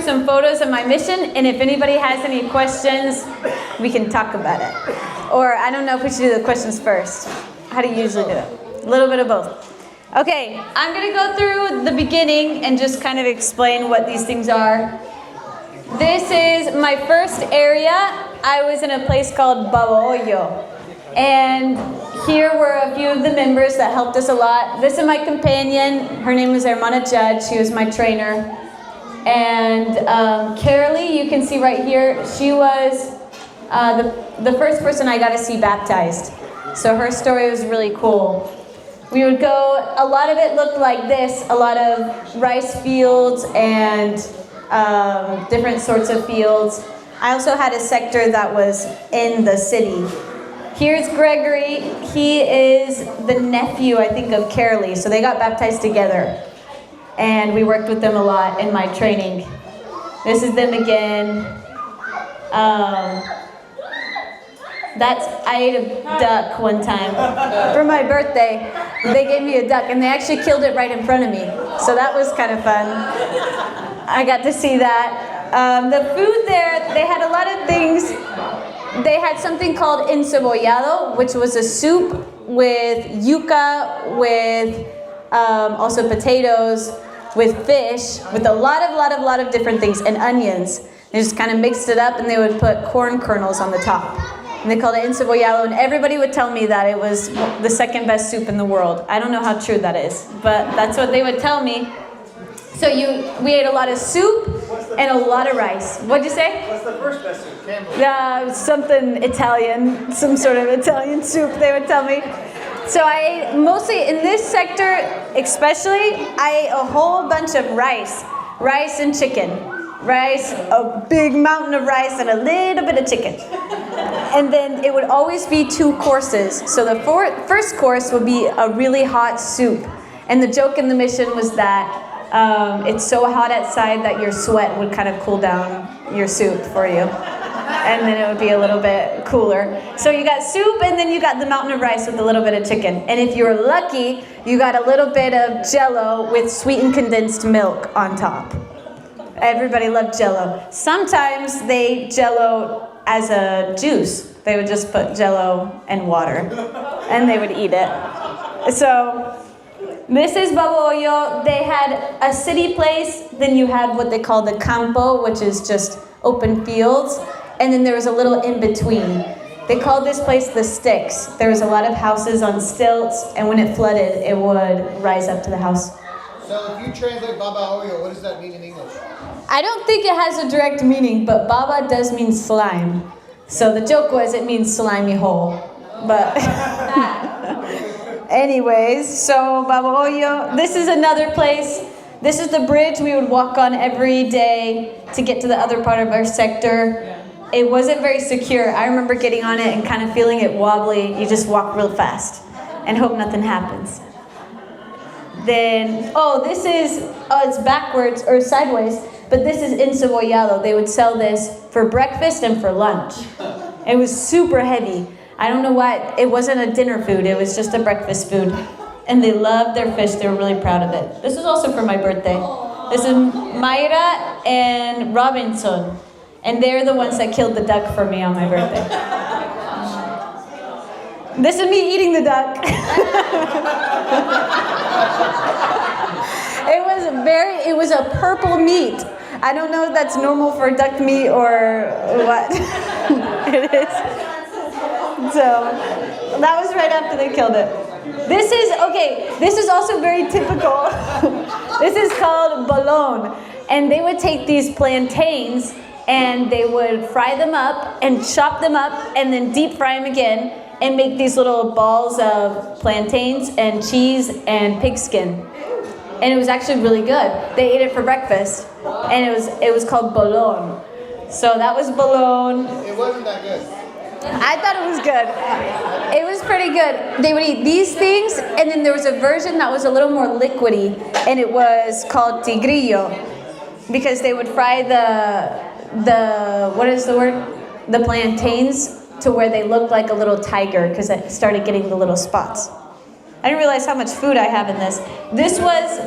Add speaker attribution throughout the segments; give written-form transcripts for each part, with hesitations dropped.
Speaker 1: some photos of my mission, and if anybody has any questions, we can talk about it. Or I don't know if we should do the questions first. How do you usually do it? A little bit of both. Okay, I'm going to go through the beginning and just kind of explain what these things are. This is my first area. I was in a place called Babahoyo. And here were a few of the members that helped us a lot. This is my companion. Her name was Hermana Judd. She was my trainer. And Carolee, you can see right here, she was the first person I got to see baptized. So her story was really cool. We would go, a lot of it looked like this, a lot of rice fields and different sorts of fields. I also had a sector that was in the city. Here's Gregory. He is the nephew, I think, of Carolee. So they got baptized together. And we worked with them a lot in my training. This is them again. I ate a duck one time for my birthday. They gave me a duck, and they actually killed it right in front of me. So that was kind of fun. I got to see that. The food there, they had a lot of things. They had something called encebollado, which was a soup with yuca, with also potatoes, with fish, with a lot of different things, and onions. They just kind of mixed it up, and they would put corn kernels on the top. And they called it encebollado, and everybody would tell me that it was the second best soup in the world. I don't know how true that is, but that's what they would tell me. So we ate a lot of soup and a lot of rice. What'd you say?
Speaker 2: What's the first best soup?
Speaker 1: Something Italian, some sort of Italian soup, they would tell me. So I ate mostly in this sector, especially, I ate a whole bunch of rice and chicken. Rice, a big mountain of rice and a little bit of chicken. And then it would always be 2 courses. So the first course would be a really hot soup. And the joke in the mission was that it's so hot outside that your sweat would kind of cool down your soup for you. And then it would be a little bit cooler. So you got soup, and then you got the mountain of rice with a little bit of chicken. And if you were lucky, you got a little bit of Jell-O with sweetened condensed milk on top. Everybody loved Jell-O. Sometimes they Jell-O as a juice. They would just put Jell-O and water, and they would eat it. So this is Babahoyo. They had a city place, then you had what they call the campo, which is just open fields, and then there was a little in between. They called this place the sticks. There was a lot of houses on stilts, and when it flooded, it would rise up to the house.
Speaker 2: So if you translate Babahoyo, what does that mean in English?
Speaker 1: I don't think it has a direct meaning, but Baba does mean slime. So the joke was it means slimy hole. But anyways, so Babahoyo, this is another place. This is the bridge we would walk on every day to get to the other part of our sector. It wasn't very secure. I remember getting on it and kind of feeling it wobbly. You just walk real fast and hope nothing happens. Then, it's backwards or sideways, but this is encebollado. They would sell this for breakfast and for lunch. It was super heavy. I don't know why. It wasn't a dinner food. It was just a breakfast food. And they loved their fish. They were really proud of it. This is also for my birthday. This is Mayra and Robinson. And they're the ones that killed the duck for me on my birthday. This is me eating the duck. It was a purple meat. I don't know if that's normal for duck meat or what. It is. So that was right after they killed it. This is also very typical. This is called balon. And they would take these plantains and they would fry them up and chop them up and then deep fry them again and make these little balls of plantains and cheese and pigskin. And it was actually really good. They ate it for breakfast, and it was called bolon. So that was bolon.
Speaker 2: It wasn't that good.
Speaker 1: I thought it was good. It was pretty good. They would eat these things, and then there was a version that was a little more liquidy, and it was called tigrillo, because they would fry the what is the word? The plantains to where they looked like a little tiger, because it started getting the little spots. I didn't realize how much food I have in this. This was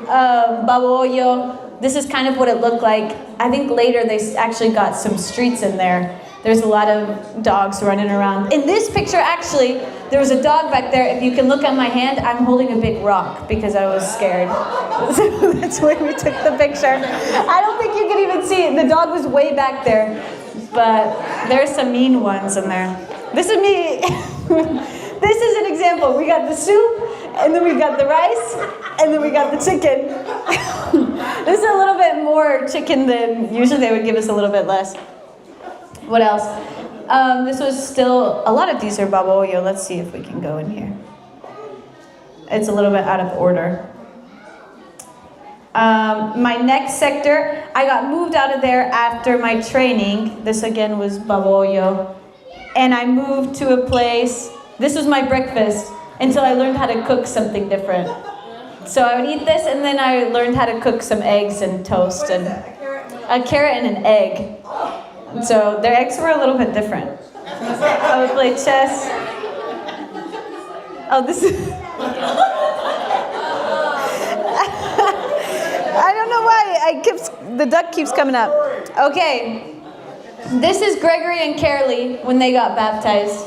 Speaker 1: Babahoyo. this is kind of what it looked like. I think later they actually got some streets in there. There's a lot of dogs running around. In this picture, actually, there was a dog back there. If you can look at my hand, I'm holding a big rock because I was scared. So that's why we took the picture. I don't think you can even see it. The dog was way back there. But there's some mean ones in there. This is me. This is an example. We got the soup, and then we got the rice, and then we got the chicken. This is a little bit more chicken than usually they would give us a little bit less. What else? This was still, a lot of these are baboyo. Let's see if we can go in here. It's a little bit out of order. My next sector, I got moved out of there after my training. This again was baboyo. And I moved to a place, this was my breakfast, until I learned how to cook something different. So I would eat this, and then I learned how to cook some eggs and toast, and a carrot and an egg. So their eggs were a little bit different. I would play chess. Oh, this is... I don't know why, the duck keeps coming up. Okay. This is Gregory and Carolee when they got baptized.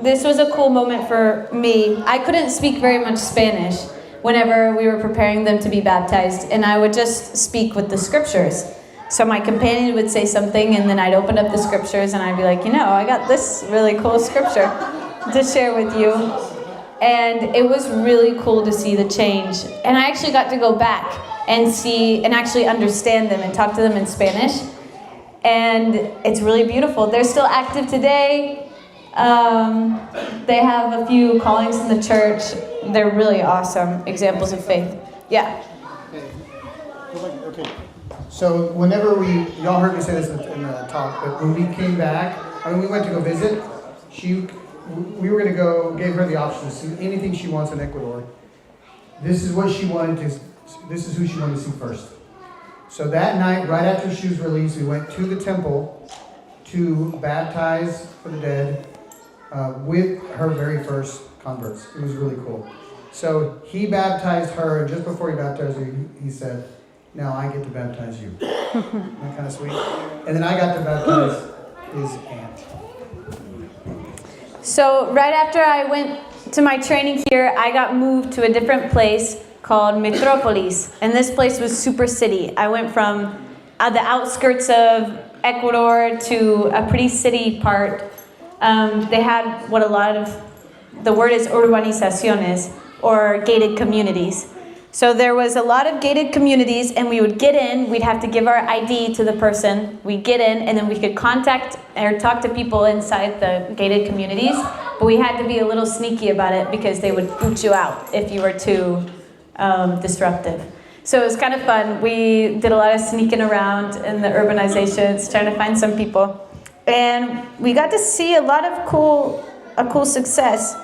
Speaker 1: This was a cool moment for me. I couldn't speak very much Spanish whenever we were preparing them to be baptized, and I would just speak with the scriptures. So my companion would say something, and then I'd open up the scriptures, and I'd be like, I got this really cool scripture to share with you. And it was really cool to see the change. And I actually got to go back and see and actually understand them and talk to them in Spanish. And it's really beautiful. They're still active today. They have a few callings in the church. They're really awesome examples of faith. Yeah.
Speaker 2: Okay. So whenever y'all heard me say this in the talk, but when we came back, we went to go visit, we were going to go, gave her the option to see anything she wants in Ecuador. This is what she wanted to, this is who she wanted to see first. So that night, right after she was released, we went to the temple to baptize for the dead with her very first converts. It was really cool. So he baptized her, and just before he baptized her, he said, "Now I get to baptize you." Isn't that kind of sweet? And then I got to baptize his aunt.
Speaker 1: So right after I went to my training here, I got moved to a different place called Metropolis, and this place was super city. I went from the outskirts of Ecuador to a pretty city part. They had what a lot of, the word is urbanizaciones, or gated communities. So there was a lot of gated communities, and we would get in, we'd have to give our ID to the person, we'd get in, and then we could contact or talk to people inside the gated communities, but we had to be a little sneaky about it because they would boot you out if you were too disruptive. So it was kind of fun. We did a lot of sneaking around in the urbanizations, trying to find some people. And we got to see a lot of cool success.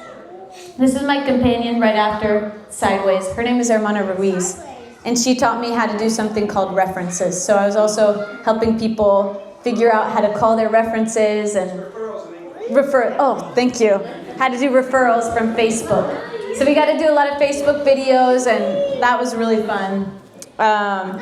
Speaker 1: This is my companion right after Sideways. Her name is Hermana Ruiz. And she taught me how to do something called references. So I was also helping people figure out how to call their references and thank you. How to do referrals from Facebook. So we got to do a lot of Facebook videos, and that was really fun.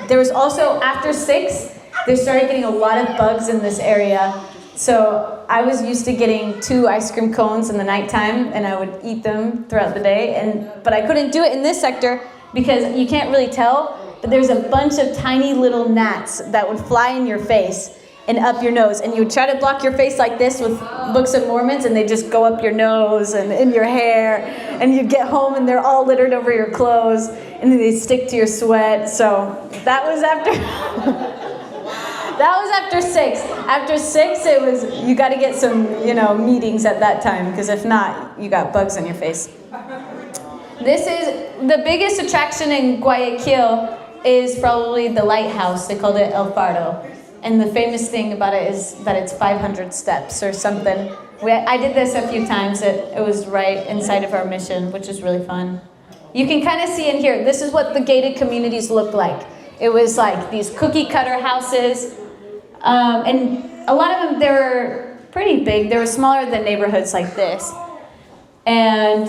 Speaker 1: There was also, after 6, they started getting a lot of bugs in this area. So I was used to getting 2 ice cream cones in the nighttime, and I would eat them throughout the day. But I couldn't do it in this sector because you can't really tell, but there's a bunch of tiny little gnats that would fly in your face and up your nose. And you would try to block your face like this with Books of Mormons, and they just go up your nose and in your hair. And you get home, and they're all littered over your clothes, and then they stick to your sweat. So that was after... That was after 6. After 6, it was, you got to get some, meetings at that time, because if not, you got bugs on your face. This is, the biggest attraction in Guayaquil is probably the lighthouse. They called it El Faro. And the famous thing about it is that it's 500 steps or something. I did this a few times. It was right inside of our mission, which is really fun. You can kind of see in here, this is what the gated communities looked like. It was like these cookie cutter houses. And a lot of them, they were pretty big. They were smaller than neighborhoods like this. And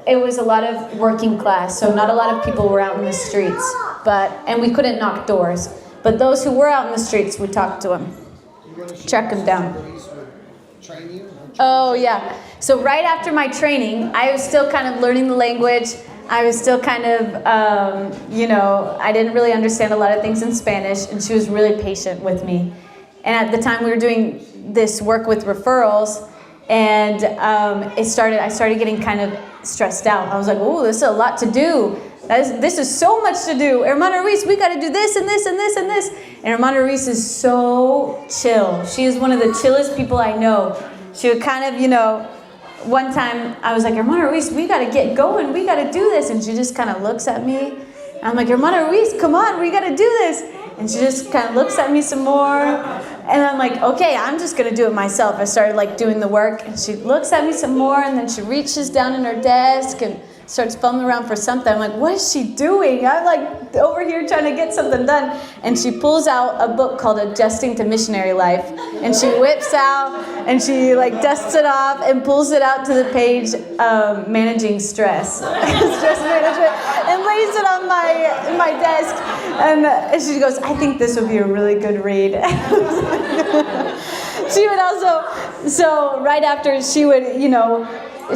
Speaker 1: it was a lot of working class, so not a lot of people were out in the streets. And we couldn't knock doors. But those who were out in the streets, we talked to them, track them down. Oh yeah. So right after my training, I was still kind of learning the language. I was still kind of, I didn't really understand a lot of things in Spanish, and she was really patient with me. And at the time we were doing this work with referrals, and I started getting kind of stressed out. I was like, oh, this is a lot to do. This is so much to do. Hermana Ruiz, we got to do this and this and this and this. And Hermana Ruiz is so chill. She is one of the chillest people I know. She would kind of, one time I was like, Hermana Ruiz, we got to get going. We got to do this. And she just kind of looks at me. And I'm like, Hermana Ruiz, come on, we got to do this. And she just kind of looks at me some more. And I'm like, okay, I'm just going to do it myself. I started doing the work. And she looks at me some more. And then she reaches down in her desk and starts fumbling around for something. I'm like, what is she doing? I'm over here trying to get something done. And she pulls out a book called Adjusting to Missionary Life. And she whips out and she dusts it off and pulls it out to the page, Managing Stress. Stress management. And lays it on my desk. And she goes, I think this would be a really good read. She would also, so right after she would,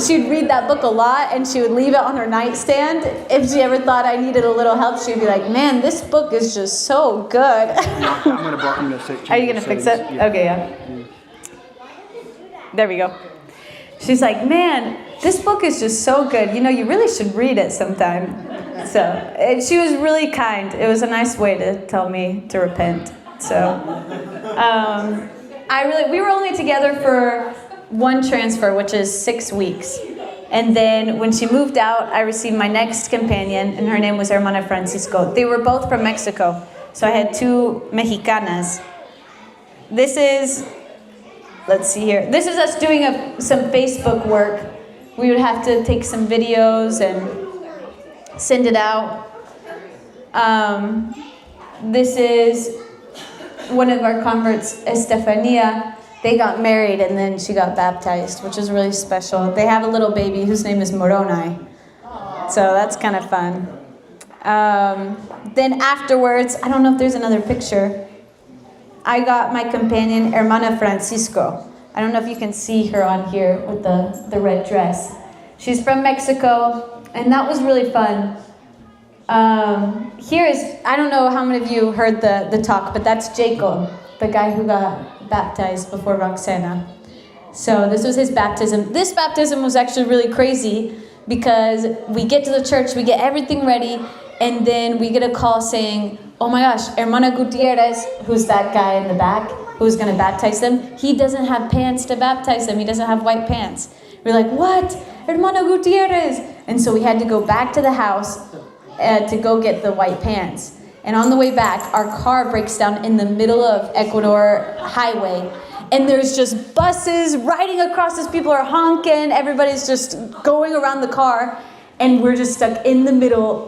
Speaker 1: she'd read that book a lot, and she would leave it on her nightstand. If she ever thought I needed a little help, she'd be like, man, this book is just so good.
Speaker 3: I'm going to say,
Speaker 1: are you going to fix it?
Speaker 3: Yeah.
Speaker 1: Okay, yeah. There we go. She's like, man, this book is just so good. You really should read it sometime. So she was really kind. It was a nice way to tell me to repent. So we were only together for one transfer, which is 6 weeks. And then when she moved out, I received my next companion, and her name was Hermana Francisco. They were both from Mexico, so I had 2 Mexicanas. This is, let's see here. This is us doing some Facebook work. We would have to take some videos and send it out. This is one of our converts, Estefania. They got married and then she got baptized, which is really special. They have a little baby whose name is Moroni. So that's kind of fun. Then afterwards, I don't know if there's another picture. I got my companion, Hermana Francisco. I don't know if you can see her on here with the red dress. She's from Mexico, and that was really fun. I don't know how many of you heard the talk, but that's Jacob, the guy who got baptized before Roxana. So this was his baptism. This baptism was actually really crazy because we get to the church, we get everything ready, and then we get a call saying, oh my gosh, Hermana Gutierrez, who's that guy in the back, who's going to baptize them, he doesn't have pants to baptize them. He doesn't have white pants. We're like, what? Hermana Gutierrez. And so we had to go back to the house to go get the white pants. And on the way back, our car breaks down in the middle of Ecuador highway. And there's just buses riding across as people are honking. Everybody's just going around the car. And we're just stuck in the middle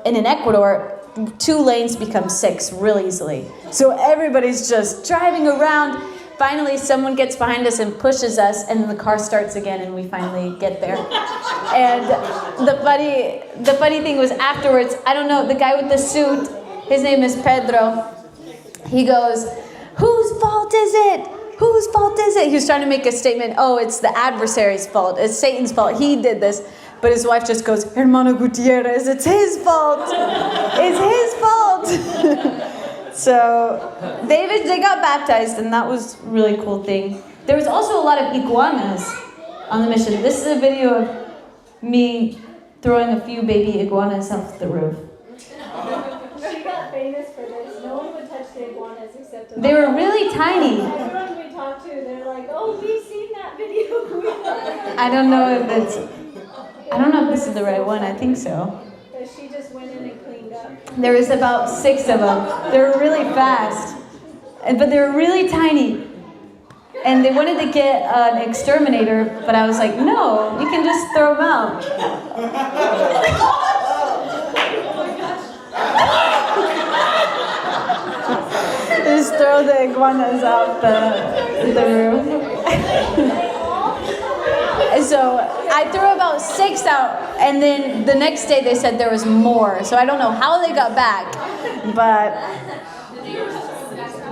Speaker 1: and in Ecuador, 2 lanes become 6 real easily. So everybody's just driving around. Finally, someone gets behind us and pushes us, and then the car starts again, and we finally get there. And the funny thing was afterwards, I don't know, the guy with the suit, his name is Pedro. He goes, whose fault is it? Whose fault is it? He was trying to make a statement, oh, it's the adversary's fault. It's Satan's fault. He did this. But his wife just goes, Hermano Gutierrez, it's his fault. It's his fault. So they got baptized, and that was a really cool thing. There was also a lot of iguanas on the mission. This is a video of me throwing a few baby iguanas off the roof.
Speaker 4: She got famous for this. No one would touch the iguanas except
Speaker 1: They were really tiny.
Speaker 4: everyone we talked to, they're like, oh, we've seen that video.
Speaker 1: I don't know if this is the right one. I think so.
Speaker 4: But she just went in and cleaned up.
Speaker 1: There was about 6 of them. They were really fast, but they were really tiny. And they wanted to get an exterminator, but I was like, no, you can just throw them out. Just throw the iguanas out the roof. And so I threw about 6 out, and then the next day they said there was more. So I don't know how they got back, but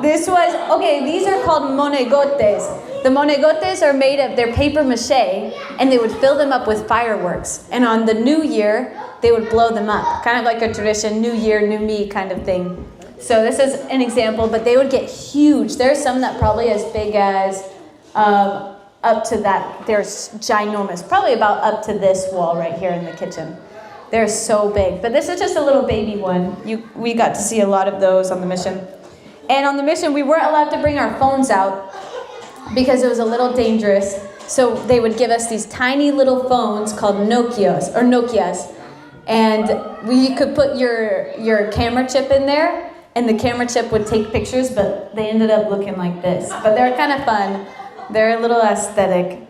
Speaker 1: this was, okay, these are called monegotes. The monegotes are made of, they're paper mache, and they would fill them up with fireworks. And on the new year, they would blow them up. Kind of like a tradition, new year, new me kind of thing. So this is an example, but they would get huge. There's some that probably as big as up to that. They're ginormous, probably about up to this wall right here in the kitchen. They're so big. But this is just a little baby one. We got to see a lot of those on the mission. And on the mission, we weren't allowed to bring our phones out because it was a little dangerous. So they would give us these tiny little phones called Nokias. And you could put your camera chip in there, and the camera chip would take pictures, but they ended up looking like this. But they're kind of fun. They're a little aesthetic.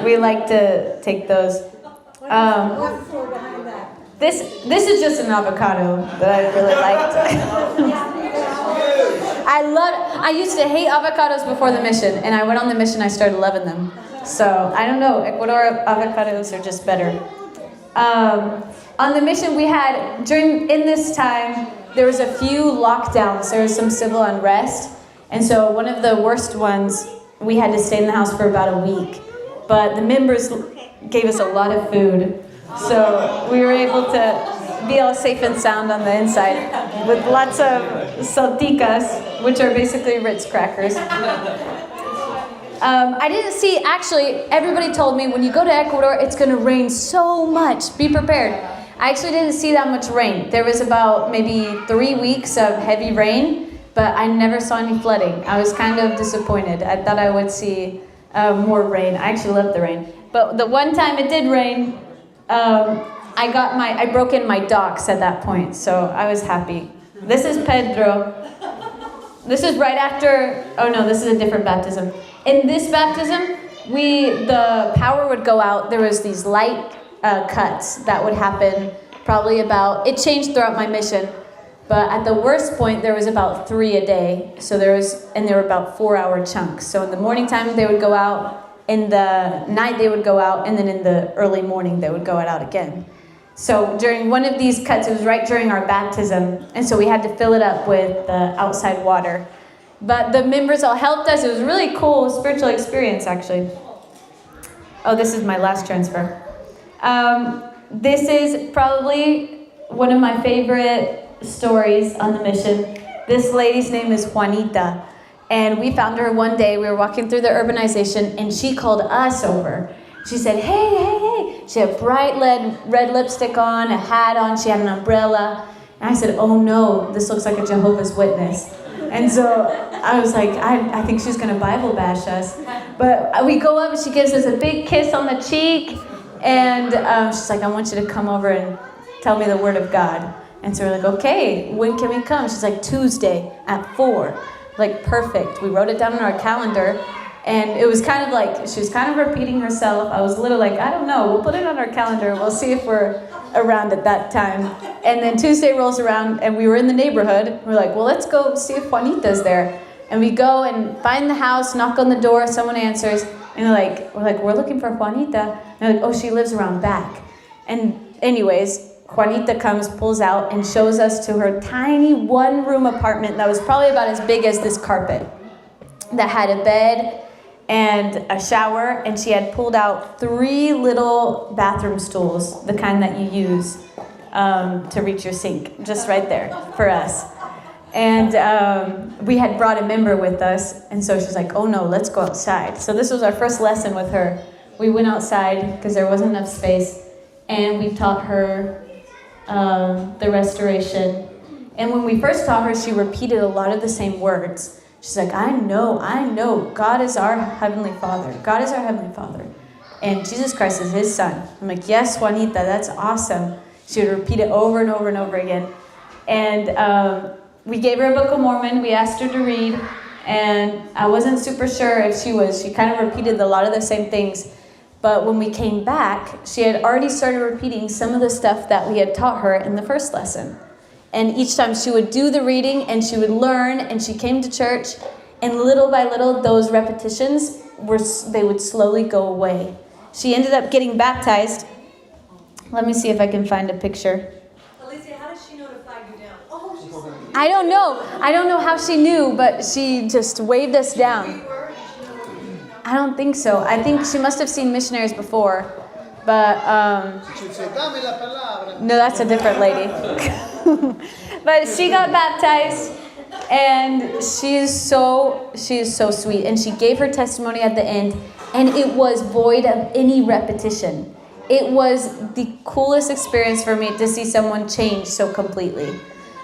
Speaker 1: We like to take those. This is just an avocado that I really liked. I used to hate avocados before the mission, and I went on the mission, I started loving them. So, I don't know, Ecuador avocados are just better. On the mission we had, in this time, there was a few lockdowns. There was some civil unrest. And so one of the worst ones, we had to stay in the house for about a week. But the members gave us a lot of food. So we were able to be all safe and sound on the inside with lots of salticas, which are basically Ritz crackers. I didn't see, actually, everybody told me when you go to Ecuador, it's going to rain so much. Be prepared. I actually didn't see that much rain. There was about maybe 3 weeks of heavy rain, but I never saw any flooding. I was kind of disappointed. I thought I would see more rain. I actually loved the rain. But the one time it did rain, I broke in my docks at that point, so I was happy. This is Pedro. This is right after, oh no, this is a different baptism. In this baptism, the power would go out. There was these light cuts that would happen probably it changed throughout my mission, but at the worst point, there was about 3 a day. So they were about 4-hour chunks. So in the morning time, they would go out. In the night, they would go out. And then in the early morning, they would go out again. So during one of these cuts, it was right during our baptism. And so we had to fill it up with the outside water. But the members all helped us. It was a really cool spiritual experience, actually. Oh, this is my last transfer. This is probably one of my favorite stories on the mission. This lady's name is Juanita. And we found her one day. We were walking through the urbanization, and she called us over. She said, hey. She had bright red lipstick on, a hat on. She had an umbrella. And I said, oh no, this looks like a Jehovah's Witness. And so I was like, I think she's going to Bible bash us. But we go up, and she gives us a big kiss on the cheek. And she's like, I want you to come over and tell me the word of God. And so we're like, okay, when can we come? She's like, Tuesday at 4. Like, perfect. We wrote it down on our calendar. And it was kind of like, she was kind of repeating herself. I was a little like, I don't know. We'll put it on our calendar. We'll see if we're around at that time. And then Tuesday rolls around, and we were in the neighborhood. We're like, well, let's go see if Juanita's there. And we go and find the house, knock on the door. Someone answers. And we're looking for Juanita. And they're like, oh, she lives around back. And anyways, Juanita comes, pulls out, and shows us to her tiny one-room apartment that was probably about as big as this carpet, that had a bed and a shower, and she had pulled out 3 little bathroom stools, the kind that you use to reach your sink, just right there for us. And we had brought a member with us, and so she's like, oh no, let's go outside. So this was our first lesson with her. We went outside because there wasn't enough space, and we taught her the restoration. And when we first taught her, she repeated a lot of the same words. She's like, I know, God is our Heavenly Father. God is our Heavenly Father. And Jesus Christ is His Son. I'm like, yes, Juanita, that's awesome. She would repeat it over and over and over again. And we gave her a Book of Mormon. We asked her to read. And I wasn't super sure if she kind of repeated a lot of the same things. But when we came back, she had already started repeating some of the stuff that we had taught her in the first lesson. And each time she would do the reading, and she would learn, and she came to church, and little by little, those repetitions, they would slowly go away. she ended up getting baptized. Let me see if I can find a picture.
Speaker 5: Aleesia, how does she know to flag you down? Oh, she's so cute.
Speaker 1: I don't know. I don't know how she knew, but she just waved us down. I don't think so. I think she must have seen missionaries before. But
Speaker 2: She'd say, "Dame la palabra."
Speaker 1: no, that's a different lady. But she got baptized, and she is so sweet. And she gave her testimony at the end, and it was void of any repetition. It was the coolest experience for me to see someone change so completely.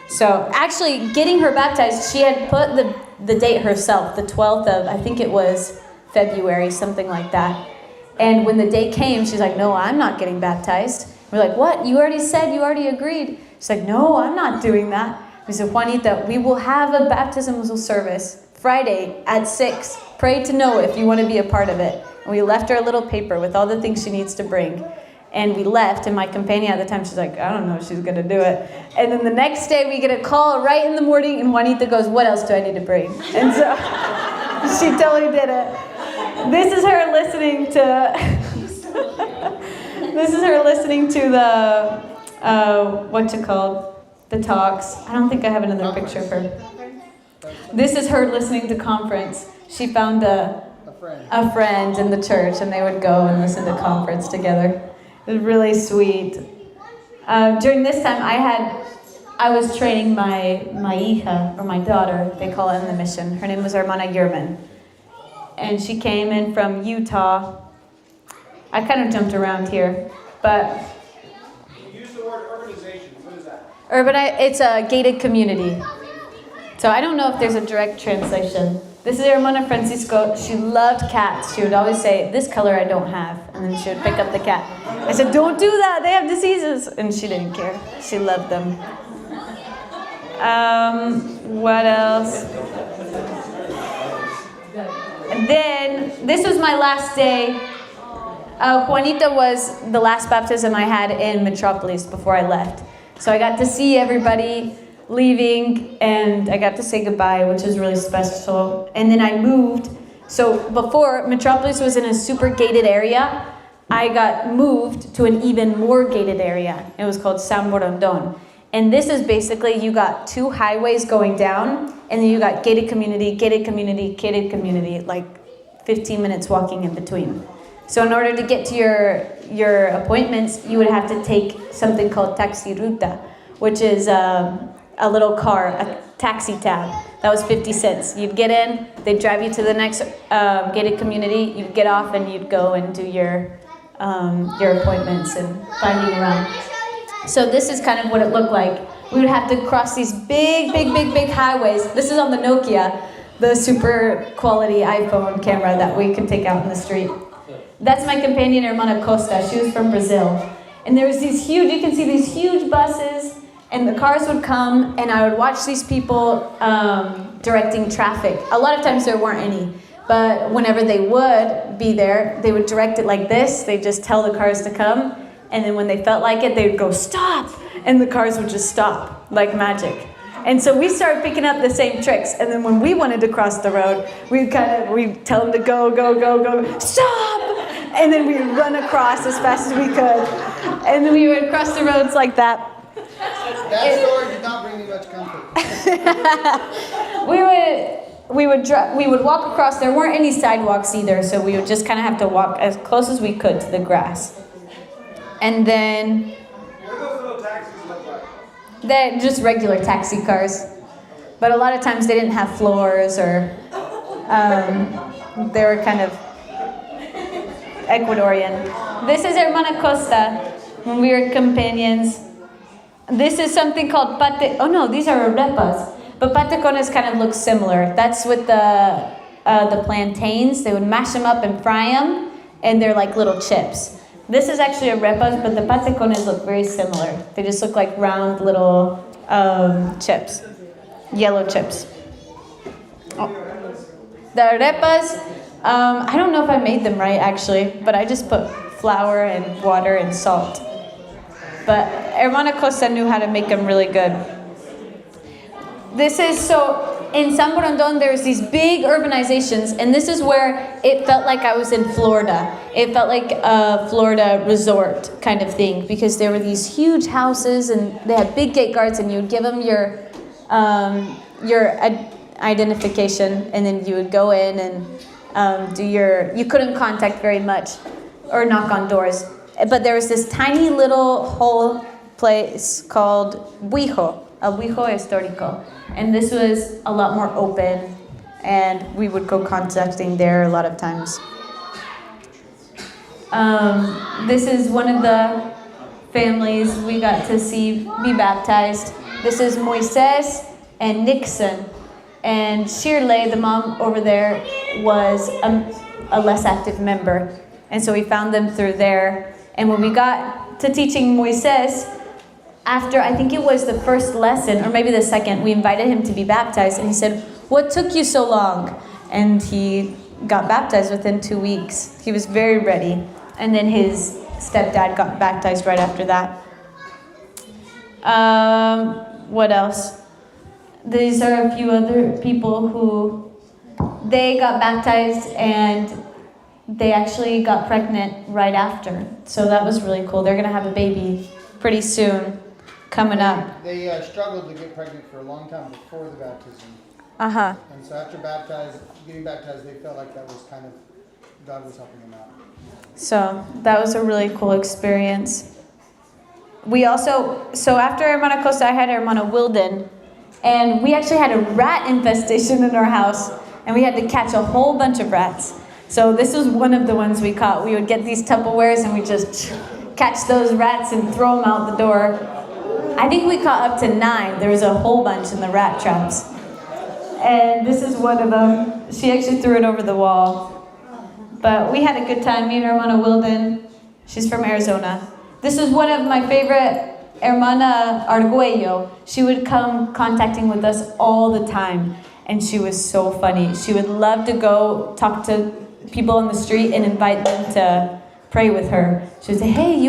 Speaker 1: So actually, getting her baptized, she had put the date herself, the 12th of, I think it was February, something like that. And when the day came, she's like, "No, I'm not getting baptized." We're like, "What? You already said, you already agreed." She's like, "No, I'm not doing that." We said, "Juanita, we will have a baptismal service Friday at 6. Pray to know if you want to be a part of it." And we left her a little paper with all the things she needs to bring. And we left, and my companion at the time, she's like, "I don't know if she's going to do it." And then the next day, we get a call right in the morning, and Juanita goes, "What else do I need to bring?" And so she totally did it. This is her listening to the talks. I don't think I have another picture of her. This is her listening to conference. She found a friend in the church, and they would go and listen to conference together. It was really sweet. During this time, I was training my hija, or my daughter, they call it in the mission. Her name was Hermana Yerman. And she came in from Utah. I kind of jumped around here, but...
Speaker 3: You use the word urbanization. What is that?
Speaker 1: It's a gated community. So I don't know if there's a direct translation. This is Hermana Francisco. She loved cats. She would always say, "This color I don't have." And then she would pick up the cat. I said, "Don't do that. They have diseases." And she didn't care. She loved them. What else? And then, this was my last day. Juanita was the last baptism I had in Metropolis before I left. So I got to see everybody leaving, and I got to say goodbye, which was really special. And then I moved. So before, Metropolis was in a super gated area. I got moved to an even more gated area. It was called San Borondon. And this is basically, you got 2 highways going down, and then you got gated community, like 15 minutes walking in between. So in order to get to your appointments, you would have to take something called taxi ruta, which is a little car, a taxi tab. That was 50 cents. You'd get in, they'd drive you to the next gated community, you'd get off, and you'd go and do your appointments and finding around. So this is kind of what it looked like. We would have to cross these big highways. This is on the Nokia, the super quality iPhone camera that we could take out in the street. That's my companion, Hermana Costa. She was from Brazil. And there was these huge, you can see these huge buses, and the cars would come, and I would watch these people directing traffic. A lot of times there weren't any, but whenever they would be there, they would direct it like this. They'd just tell the cars to come, and then when they felt like it, they would go, "Stop!" And the cars would just stop, like magic. And so we started picking up the same tricks, and then when we wanted to cross the road, we'd tell them to go, "Stop!" And then we'd run across as fast as we could. And then we would cross the roads like that.
Speaker 2: That story did not bring me much comfort.
Speaker 1: we would walk across. There weren't any sidewalks either, so we would just kind of have to walk as close as we could to the grass. And then
Speaker 3: What do those little taxis look like?
Speaker 1: they're just regular taxi cars, but a lot of times they didn't have floors, or they were kind of Ecuadorian. This is Hermana Costa when we were companions. This is something called pate. Oh no, these are arepas. But patacones kind of look similar. That's with the plantains. They would mash them up and fry them, and they're like little chips. This is actually arepas, but the patacones look very similar. They just look like round little chips, yellow chips. Oh. The arepas, I don't know if I made them right actually, but I just put flour and water and salt. But Hermana Costa knew how to make them really good. This is so, in San Borondon, there was these big urbanizations, and this is where it felt like I was in Florida. It felt like a Florida resort kind of thing, because there were these huge houses, and they had big gate guards, and you would give them your identification, and then you would go in and you couldn't contact very much or knock on doors. But there was this tiny little whole place called El Buijo Histórico. And this was a lot more open, and we would go contacting there a lot of times. This is one of the families we got to see be baptized. This is Moises and Nixon. And Shirley, the mom over there, was a less active member. And so we found them through there. And when we got to teaching Moises, after, I think it was the first lesson, or maybe the second, we invited him to be baptized, and he said, "What took you so long?" And he got baptized within 2 weeks. He was very ready. And then his stepdad got baptized right after that. What else? These are a few other people who, they got baptized, and they actually got pregnant right after. So that was really cool. They're going to have a baby pretty soon. Coming up.
Speaker 2: They struggled to get pregnant for a long time before the baptism.
Speaker 1: Uh-huh.
Speaker 2: And so after getting baptized, they felt like that was kind of, God was helping them out.
Speaker 1: So that was a really cool experience. We also, so after Hermana Costa, I had Hermana Wilden, and we actually had a rat infestation in our house, and we had to catch a whole bunch of rats. So this was one of the ones we caught. We would get these Tupperwares, and we just catch those rats and throw them out the door. I think we caught up to 9. There was a whole bunch in the rat traps. And this is one of them. She actually threw it over the wall. But we had a good time. Me and Hermana Wilden. She's from Arizona. This is one of my favorite, Hermana Arguello. She would come contacting with us all the time. And she was so funny. She would love to go talk to people on the street and invite them to pray with her. She would say, "Hey,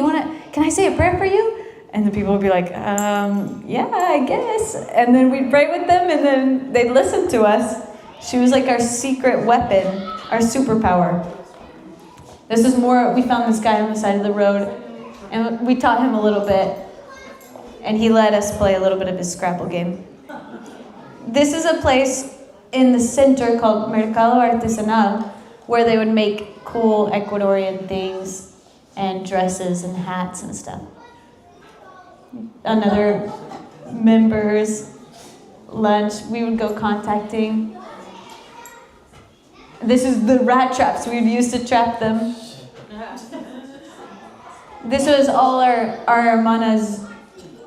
Speaker 1: can I say a prayer for you?" And the people would be like, yeah, I guess. And then we'd pray with them, and then they'd listen to us. She was like our secret weapon, our superpower. This is more, we found this guy on the side of the road, and we taught him a little bit, and he let us play a little bit of his Scrabble game. This is a place in the center called Mercado Artesanal, where they would make cool Ecuadorian things and dresses and hats and stuff. Another members' lunch, we would go contacting. This is the rat traps we would use to trap them. This was all our hermanas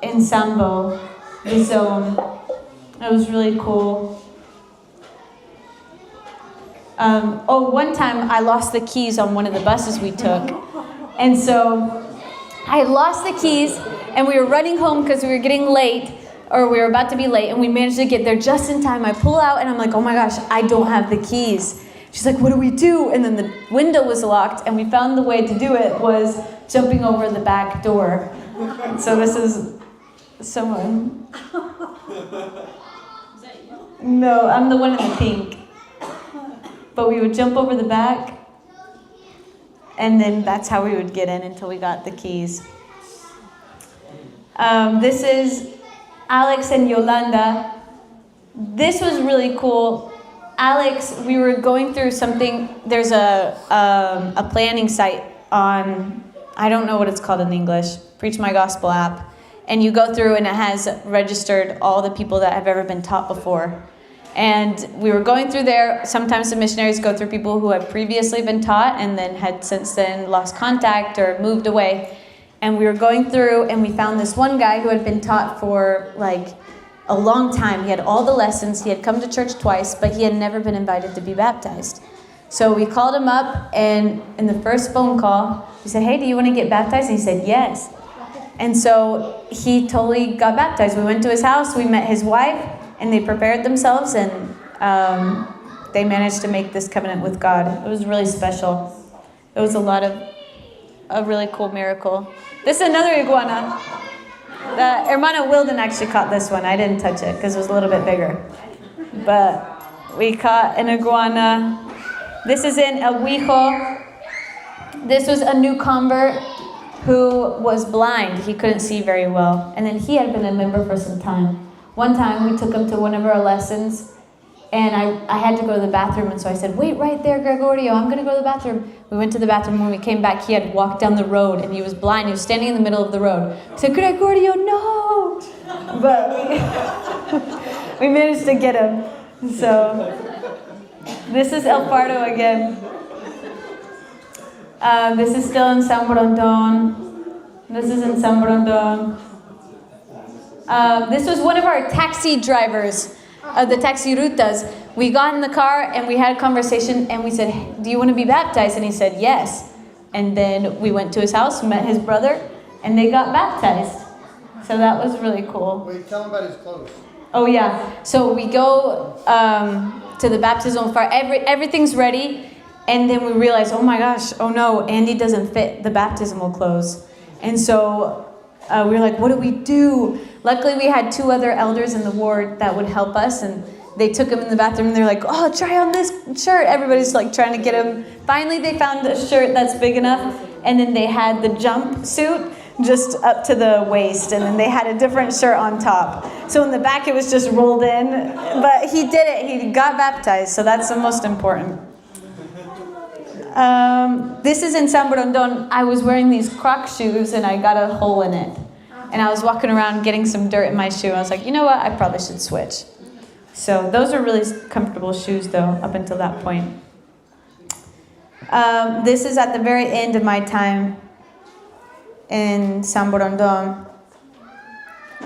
Speaker 1: ensemble, the zone. It was really cool. One time I lost the keys on one of the buses we took. And so I lost the keys, and we were running home because we were getting late, or we were about to be late, and we managed to get there just in time. I pull out, and I'm like, "Oh my gosh, I don't have the keys." She's like, "What do we do?" And then the window was locked, and we found the way to do it was jumping over the back door. So this is someone. No, I'm the one in the pink. But we would jump over the back, and then that's how we would get in until we got the keys. This is Alex and Yolanda. This was really cool. Alex, we were going through something. There's a planning site on, I don't know what it's called in English, Preach My Gospel app. And you go through, and it has registered all the people that have ever been taught before. And we were going through there. Sometimes the missionaries go through people who had previously been taught and then had since then lost contact or moved away. And we were going through, and we found this one guy who had been taught for like a long time. He had all the lessons. He had come to church twice, but he had never been invited to be baptized. So we called him up, and in the first phone call, we said, "Hey, do you want to get baptized?" And he said, "Yes." And so he totally got baptized. We went to his house. We met his wife. And they prepared themselves, and they managed to make this covenant with God. It was really special. It was a really cool miracle. This is another iguana. The Hermana Wilden actually caught this one. I didn't touch it because it was a little bit bigger. but we caught an iguana. This is in El Huijo. This was a new convert who was blind. He couldn't see very well. And then he had been a member for some time. One time we took him to one of our lessons, and I had to go to the bathroom, and so I said, wait right there, Gregorio, I'm going to go to the bathroom. We went to the bathroom. When we came back, he had walked down the road, and he was blind. He was standing in the middle of the road. I said, Gregorio, no! But we managed to get him. So this is El Pardo again. This is still in San Borondon. This is in San Borondon. This was one of our taxi drivers, the taxi rutas. We got in the car and we had a conversation and we said, do you want to be baptized? And he said, yes. And then we went to his house, met his brother, and they got baptized. So that was really cool.
Speaker 2: Wait, tell him about his clothes.
Speaker 1: Oh yeah, so we go to the baptismal fire, everything's ready, and then we realize, oh my gosh, oh no, Andy doesn't fit the baptismal clothes. And so we were like, what do we do? Luckily we had 2 other elders in the ward that would help us, and they took him in the bathroom and they're like, oh, try on this shirt. Everybody's like trying to get him. Finally they found a shirt that's big enough, and then they had the jumpsuit just up to the waist, and then they had a different shirt on top. So in the back it was just rolled in, but he did it. He got baptized, so that's the most important. This is in San Borondon. I was wearing these Croc shoes and I got a hole in it. And I was walking around getting some dirt in my shoe. I was like, you know what? I probably should switch. So those are really comfortable shoes though, up until that point. This is at the very end of my time in San Borondon.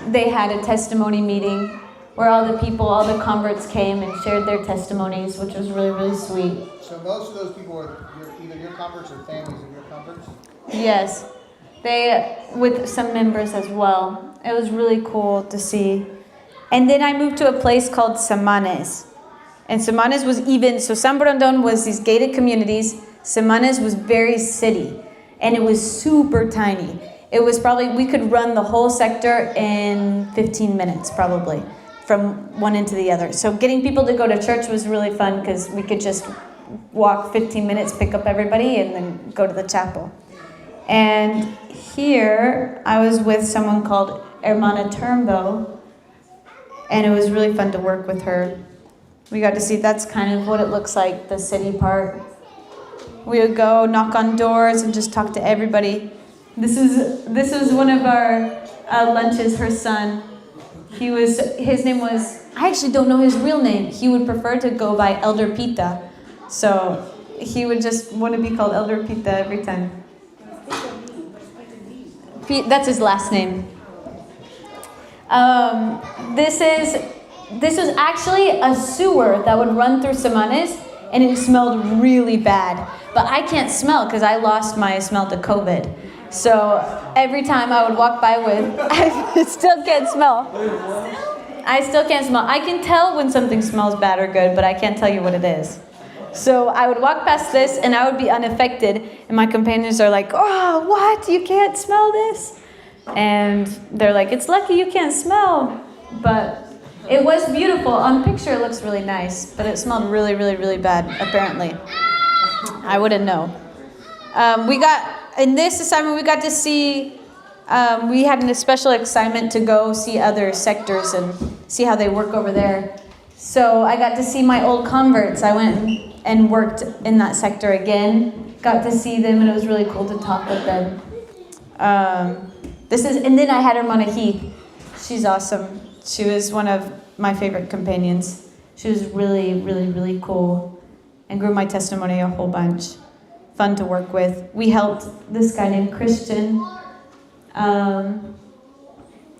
Speaker 1: They had a testimony meeting where all the people, all the converts came and shared their testimonies, which was really, really sweet.
Speaker 2: So most of those people are either your converts or families of your converts?
Speaker 1: Yes, they, with some members as well. It was really cool to see. And then I moved to a place called Semanes. And Semanes was so San Borondon was these gated communities. Semanes was very city. And it was super tiny. It was probably, we could run the whole sector in 15 minutes probably, from one end to the other. So getting people to go to church was really fun because we could just walk 15 minutes, pick up everybody, and then go to the chapel. And here, I was with someone called Hermana Turnbow, and it was really fun to work with her. We got to see, that's kind of what it looks like, the city part. We would go knock on doors and just talk to everybody. This was one of our lunches, her son. His name was, I actually don't know his real name. He would prefer to go by Elder Pita. So he would just want to be called Elder Pita every time. That's his last name. This was actually a sewer that would run through Semanes, and it smelled really bad. But I can't smell because I lost my smell to COVID. So every time I would walk by I still can't smell. I still can't smell. I can tell when something smells bad or good, but I can't tell you what it is. So I would walk past this and I would be unaffected, and my companions are like, oh, what? You can't smell this? And they're like, it's lucky you can't smell. But it was beautiful. On picture it looks really nice, but it smelled really, really, really bad, apparently. I wouldn't know. In this assignment, we got to see, we had a special assignment to go see other sectors and see how they work over there. So I got to see my old converts. I went and worked in that sector again. Got to see them, and it was really cool to talk with them. And then I had Hermana Heath. She's awesome. She was one of my favorite companions. She was really, really, really cool and grew my testimony a whole bunch. Fun to work with. We helped this guy named Christian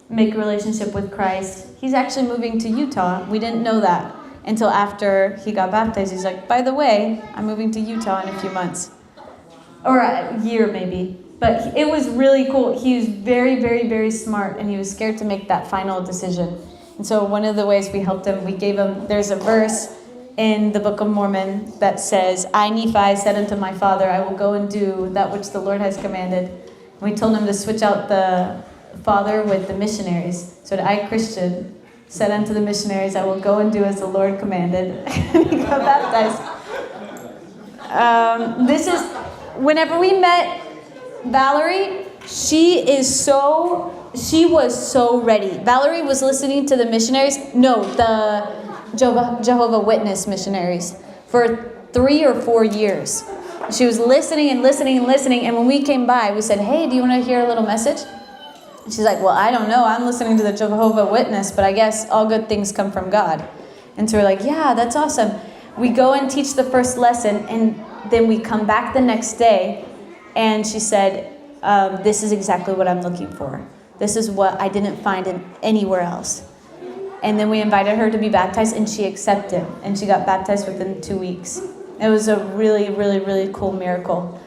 Speaker 1: make a relationship with Christ. He's actually moving to Utah. We didn't know that until after he got baptized. He's like, by the way, I'm moving to Utah in a few months. Or a year maybe. But it was really cool. He was very, very, very smart, and he was scared to make that final decision. And so one of the ways we helped him, we gave him, there's a verse in the Book of Mormon that says, I, Nephi, said unto my father, I will go and do that which the Lord has commanded. And we told him to switch out the father with the missionaries. So I, Christian, said unto the missionaries, I will go and do as the Lord commanded. And he got baptized. This is, whenever we met Valerie, she was so ready. Valerie was listening to the missionaries, the Jehovah Witness missionaries for 3 or 4 years. She was listening and listening and listening, and when we came by, we said, hey, do you want to hear a little message? And she's like, well, I don't know. I'm listening to the Jehovah Witness, but I guess all good things come from God. And so we're like, yeah, that's awesome. We go and teach the first lesson, and then we come back the next day, and she said, this is exactly what I'm looking for. This is what I didn't find anywhere else. And then we invited her to be baptized, and she accepted, and she got baptized within 2 weeks. It was a really, really, really cool miracle.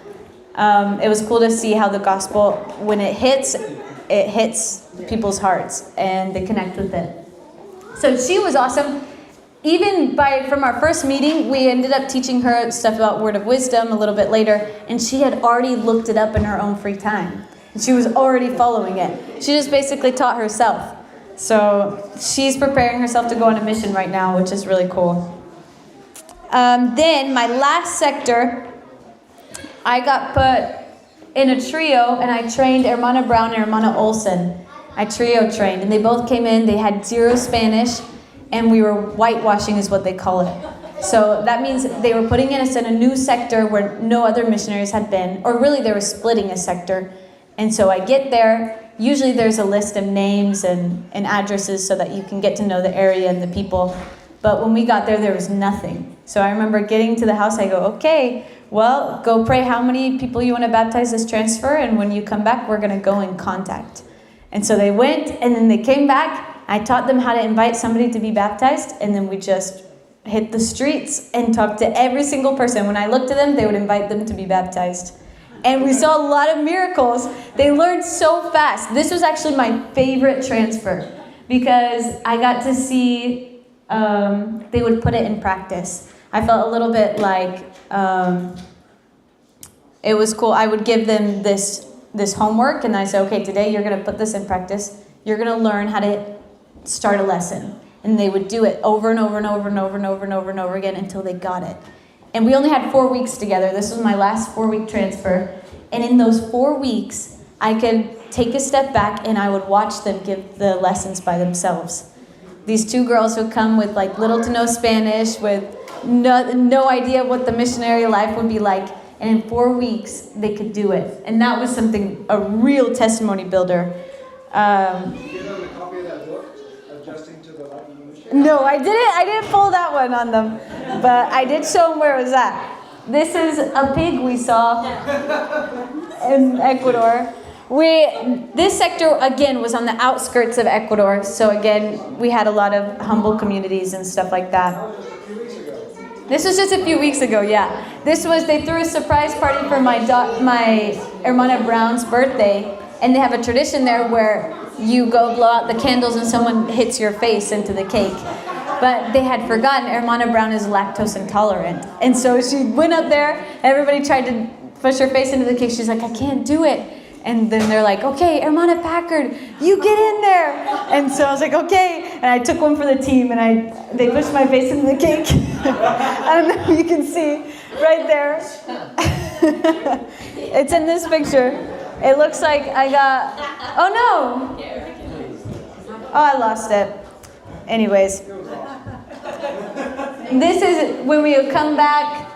Speaker 1: It was cool to see how the gospel, when it hits people's hearts, and they connect with it. So she was awesome. Even from our first meeting, we ended up teaching her stuff about word of wisdom a little bit later, and she had already looked it up in her own free time. And she was already following it. She just basically taught herself. So she's preparing herself to go on a mission right now, which is really cool. Then my last sector, I got put in a trio, and I trained Hermana Brown and Hermana Olsen. I trio trained, and they both came in. They had 0 Spanish, and we were whitewashing is what they call it. So that means they were putting us in a new sector where no other missionaries had been, or really they were splitting a sector. And so I get there. Usually there's a list of names and addresses so that you can get to know the area and the people. But when we got there, there was nothing. So I remember getting to the house, I go, okay, well, go pray how many people you want to baptize this transfer, and when you come back, we're going to go in contact. And so they went, and then they came back. I taught them how to invite somebody to be baptized, and then we just hit the streets and talked to every single person. When I looked at them, they would invite them to be baptized. And we saw a lot of miracles. They learned so fast. This was actually my favorite transfer because I got to see they would put it in practice. I felt a little bit like it was cool. I would give them this homework, and I said, okay, today you're going to put this in practice. You're going to learn how to start a lesson. And they would do it over and over and over and over and over and over and over again until they got it. And we only had 4 weeks together. This was my last 4-week transfer. And in those 4 weeks, I could take a step back and I would watch them give the lessons by themselves. These 2 girls would come with like little to no Spanish, with no idea what the missionary life would be like. And in 4 weeks, they could do it. And that was a real testimony builder.
Speaker 3: Did you give them a copy of that book, Adjusting to the Life of the Missionary?
Speaker 1: No, I didn't pull that one on them. But I did show them where it was at. This is a pig we saw in Ecuador. This sector, again, was on the outskirts of Ecuador. So again, we had a lot of humble communities and stuff like that. This was just a few weeks ago, yeah. They threw a surprise party for my Hermana Brown's birthday. And they have a tradition there where you go blow out the candles and someone hits your face into the cake. But they had forgotten Hermana Brown is lactose intolerant. And so she went up there, everybody tried to push her face into the cake. She's like, I can't do it. And then they're like, okay, Hermana Packard, you get in there. And so I was like, okay. And I took one for the team, and they pushed my face into the cake. I don't know if you can see right there. It's in this picture. It looks like I got, oh no. Oh, I lost it. Anyways. This is when we would come back.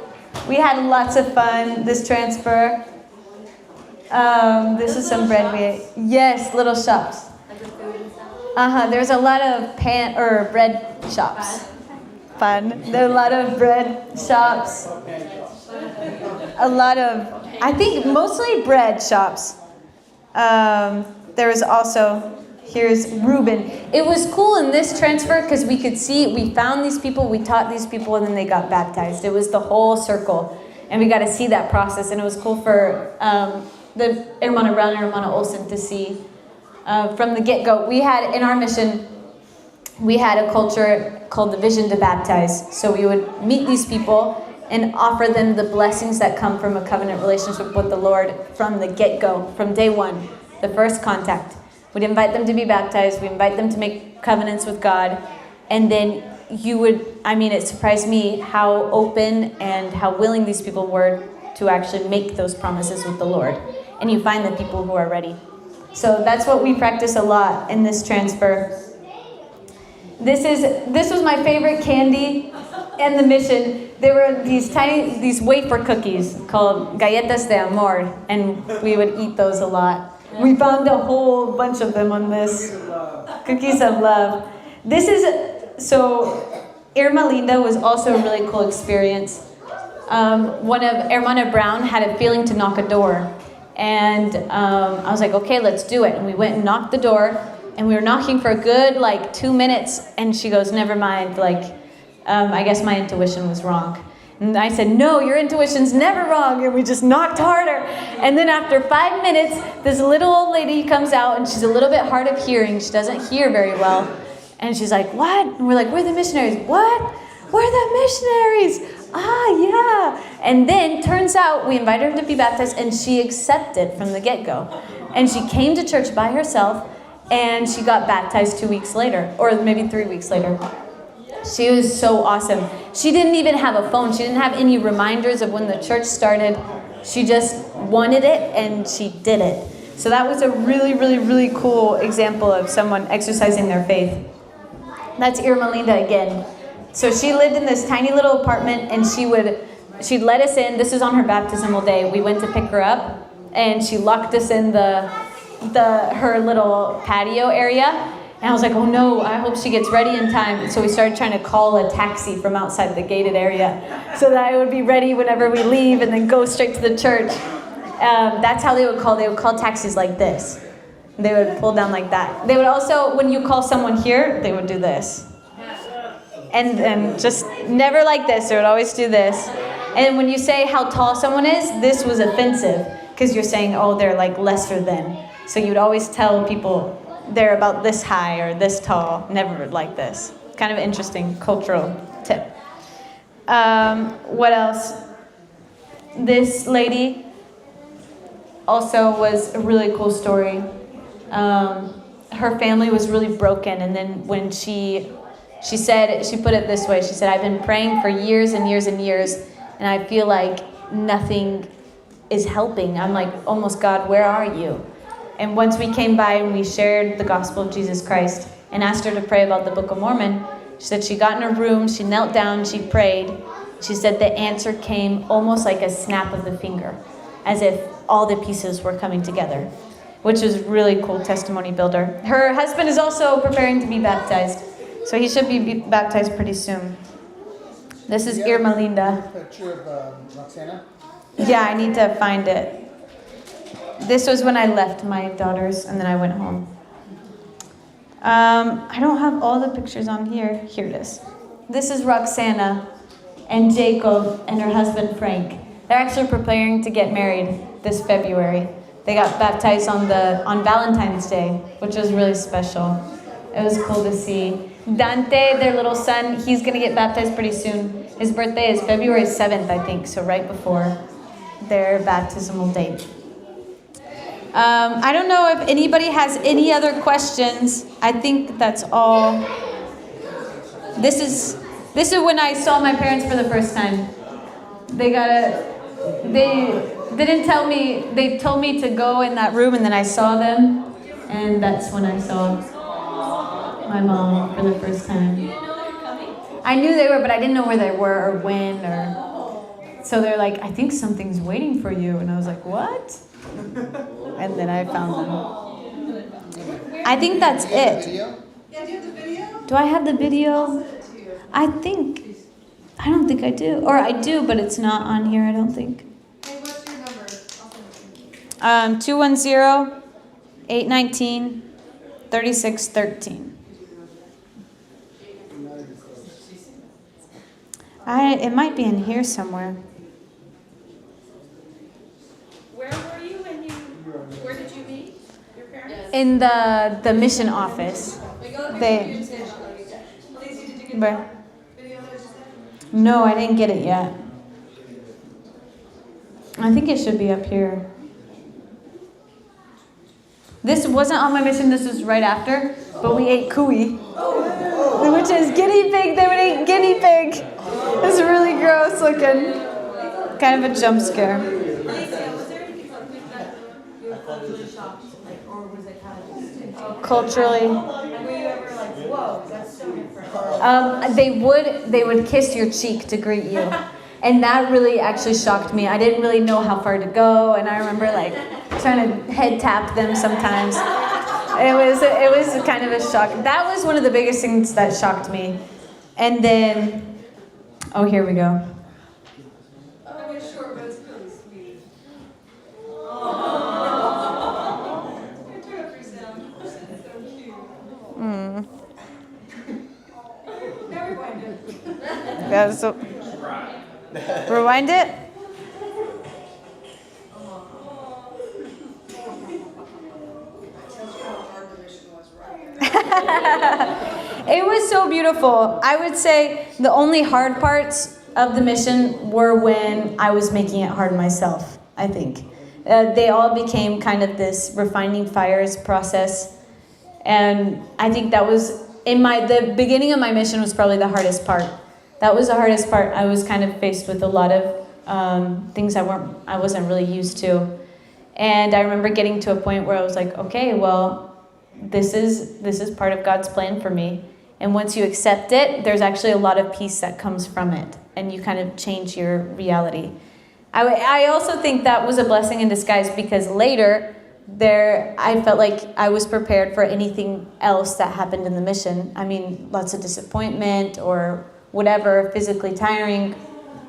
Speaker 1: We had lots of fun, this transfer. This is some bread we ate. Yes, little shops. There's a lot of bread shops. Fun. There are a lot of bread shops. A lot of, I think mostly bread shops. There was also, here's Reuben. It was cool in this transfer because we could see, we found these people, we taught these people, and then they got baptized. It was the whole circle. And we got to see that process. And it was cool for the Hermana Brown and Hermana Olsen to see from the get-go. We had, in our mission, we had a culture called the Vision to Baptize. So we would meet these people and offer them the blessings that come from a covenant relationship with the Lord from the get-go, from day one, the first contact. We'd invite them to be baptized. We invite them to make covenants with God. And then it surprised me how open and how willing these people were to actually make those promises with the Lord. And you find the people who are ready. So that's what we practice a lot in this transfer. This was my favorite candy and the mission. There were these wafer cookies called galletas de amor, and we would eat those a lot. We found a whole bunch of them on this. Cookies of love. Irma Linda was also a really cool experience. One of Hermana Brown had a feeling to knock a door. And I was like, okay, let's do it. And we went and knocked the door. And we were knocking for a good 2 minutes. And she goes, never mind. I guess my intuition was wrong. And I said, no, your intuition's never wrong. And we just knocked harder. And then after 5 minutes, this little old lady comes out. And she's a little bit hard of hearing. She doesn't hear very well. And she's like, what? And we're like, we're the missionaries. What? We're the missionaries. Ah, yeah. And then turns out we invited her to be baptized, and she accepted from the get-go. And she came to church by herself, and she got baptized 2 weeks later, or maybe 3 weeks later. She was so awesome. She didn't even have a phone. She didn't have any reminders of when the church started. She just wanted it, and she did it. So that was a really, really, really cool example of someone exercising their faith. That's Irma Linda again. So she lived in this tiny little apartment, and she'd let us in. This was on her baptismal day. We went to pick her up, and she locked us in her little patio area. And I was like, oh no, I hope she gets ready in time. So we started trying to call a taxi from outside the gated area so that I would be ready whenever we leave and then go straight to the church. That's how they would call. They would call taxis like this. They would pull down like that. They would also, when you call someone here, they would do this. And just never like this. They would always do this. And when you say how tall someone is, this was offensive because you're saying, oh, they're lesser than. So you'd always tell people they're about this high or this tall, never like this. Kind of interesting cultural tip. What else? This lady also was a really cool story. Her family was really broken, and then when she put it this way, she said, I've been praying for years and years and years, and I feel like nothing is helping. I'm like, almost, God, where are you? And once we came by and we shared the gospel of Jesus Christ and asked her to pray about the Book of Mormon, she said she got in her room, she knelt down, she prayed. She said the answer came almost like a snap of the finger, as if all the pieces were coming together, which is a really cool testimony builder. Her husband is also preparing to be baptized, so he should be baptized pretty soon. This is Irma Linda.
Speaker 3: Picture of Roxana.
Speaker 1: Yeah, I need to find it. This was when I left my daughters and then I went home. I don't have all the pictures on here. Here it is. This is Roxana and Jacob and her husband Frank. They're actually preparing to get married this February. They got baptized on Valentine's Day, which was really special. It was cool to see. Dante, their little son, he's going to get baptized pretty soon. His birthday is February 7th, I think, so right before their baptismal date. I don't know if anybody has any other questions. I think that's all. This is when I saw my parents for the first time. They didn't tell me, they told me to go in that room, and then I saw them, and that's when I saw my mom for the first time.
Speaker 5: You didn't know they were coming?
Speaker 1: I knew they were, but I didn't know where they were or when so they're like, I think something's waiting for you, and I was like, what? And then I found them. I think that's it.
Speaker 5: Yeah, do you have the video?
Speaker 1: Do I have the video? I don't think I do. Or I do, but it's not on here, I don't think.
Speaker 5: Hey, what's your number? I'll send it to you.
Speaker 1: 210-819-3613. It might be in here somewhere.
Speaker 5: Where were you where did you meet your parents?
Speaker 1: In the mission office.
Speaker 5: We go to
Speaker 1: They-
Speaker 5: the station. Aleesia, did you get
Speaker 1: Where?
Speaker 5: the video that I just sent?
Speaker 1: No, I didn't get it yet. I think it should be up here. This wasn't on my mission, this was right after, but we ate cuy, which is guinea pig. They would eat guinea pig. It's really gross looking. Kind of a jump scare.
Speaker 5: Aleesia, was there anything from food that you were culturally shocked, like, or was it kind of just
Speaker 1: Culturally.
Speaker 5: like, were you ever like, whoa, that's so different?
Speaker 1: They would kiss your cheek to greet you. And that really actually shocked me. I didn't really know how far to go, and I remember like trying to head tap them sometimes. It was kind of a shock. That was one of the biggest things that shocked me. And then, oh, here we go.
Speaker 5: Oh, it was short, but it's really sweet. Your turtle sound. That's so cute. Now rewind it.
Speaker 1: Yeah, so rewind it. It was so beautiful. I would say the only hard parts of the mission were when I was making it hard myself, I think. They all became kind of this refining fires process. And I think that was, the beginning of my mission was probably the hardest part. That was the hardest part. I was kind of faced with a lot of things I wasn't really used to. And I remember getting to a point where I was like, okay, well, this is part of God's plan for me. And once you accept it, there's actually a lot of peace that comes from it. And you kind of change your reality. I also think that was a blessing in disguise because later, I felt like I was prepared for anything else that happened in the mission. I mean, lots of disappointment or whatever, physically tiring,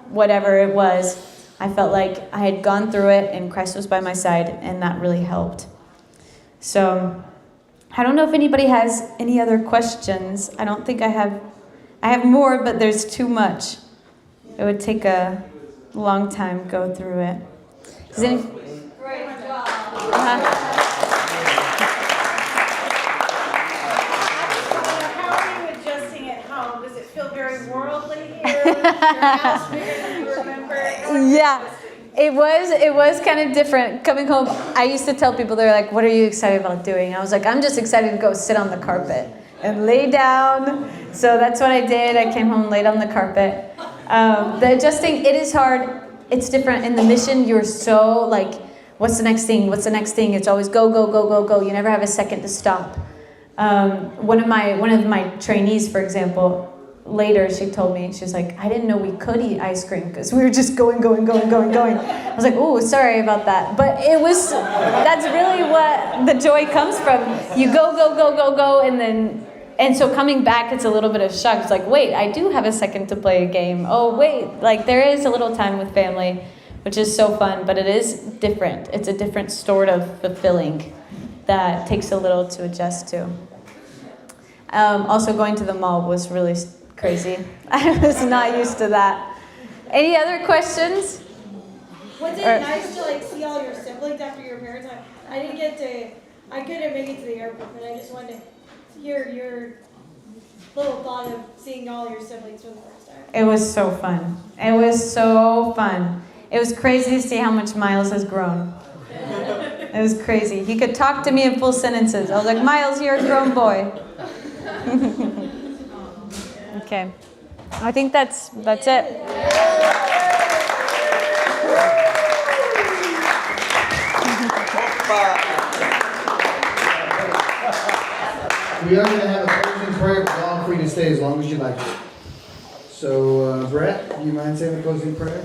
Speaker 1: whatever it was. I felt like I had gone through it and Christ was by my side, and that really helped. So I don't know if anybody has any other questions. I don't think I have more, but there's too much. It would take a long time to go through it. Does any?
Speaker 5: Great job.
Speaker 1: Uh-huh.
Speaker 6: How are you adjusting at home? Does it feel very worldly here? Is your house bigger than you remember?
Speaker 1: Yeah, it was kind of different. Coming home, I used to tell people, they're like, what are you excited about doing? I was like, I'm just excited to go sit on the carpet and lay down. So that's what I did. I came home and laid on the carpet. The adjusting, it is hard. It's different. In the mission, you're so like, what's the next thing? What's the next thing? It's always go, go, go, go, go. You never have a second to stop. One of my trainees, for example, later she told me, she's like, I didn't know we could eat ice cream because we were just going, going, going, going, going. I was like, oh, sorry about that. But that's really what the joy comes from. You go, go, go, go, go, and so coming back, it's a little bit of shock. It's like, wait, I do have a second to play a game. Oh, wait, like there is a little time with family, which is so fun, but it is different. It's a different sort of fulfilling that takes a little to adjust to. Also, going to the mall was really crazy. I was not used to that. Any other questions?
Speaker 4: Was it nice to like see all your siblings after your parents? I couldn't make it to the airport, but I just wanted to hear your little thought of seeing all your siblings for the first time.
Speaker 1: It was so fun. It was so fun. It was crazy to see how much Miles has grown. It was crazy. He could talk to me in full sentences. I was like, Miles, you're a grown boy. Okay. I think that's it.
Speaker 2: We are going to have a closing prayer, but y'all are free to stay as long as you like. So, Brett, do you mind saying the closing prayer?